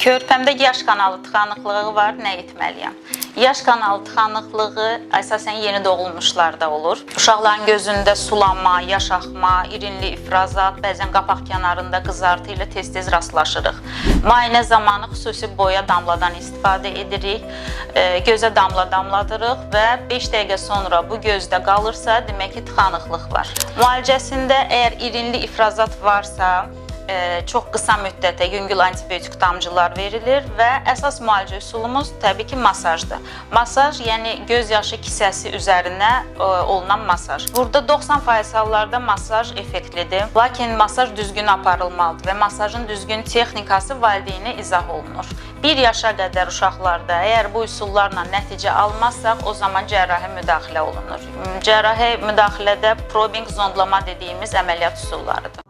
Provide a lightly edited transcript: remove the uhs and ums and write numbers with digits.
Körpəmdə yaş kanalı tıxanıqlığı var, nə etməliyəm? Yaş kanalı tıxanıqlığı əsasən yeni doğulmuşlarda olur. Uşaqların gözündə sulanma, yaş axma, irinli ifrazat, bəzən qapaq kənarında qızartı ilə tez-tez rastlaşırıq. Müayinə zamanı xüsusi boya damladan istifadə edirik. Gözə damla damladırıq və 5 dəqiqə sonra bu gözdə qalırsa, demək ki, tıxanıqlıq var. Müalicəsində əgər irinli ifrazat varsa, çox qısa müddətə yüngül antibiotik damcılar verilir və əsas müalicə üsulumuz təbii ki, masajdır. Masaj, yəni göz yaşı kisəsi üzərinə olunan masaj. Burada 90% hallarda masaj effektlidir, lakin masaj düzgün aparılmalıdır və masajın düzgün texnikası valideynə izah olunur. 1 yaşa qədər uşaqlarda əgər bu üsullarla nəticə almazsaq, o zaman cərrahi müdaxilə olunur. Cərrahi müdaxilədə probing zondlama dediyimiz əməliyyat üsullarıdır.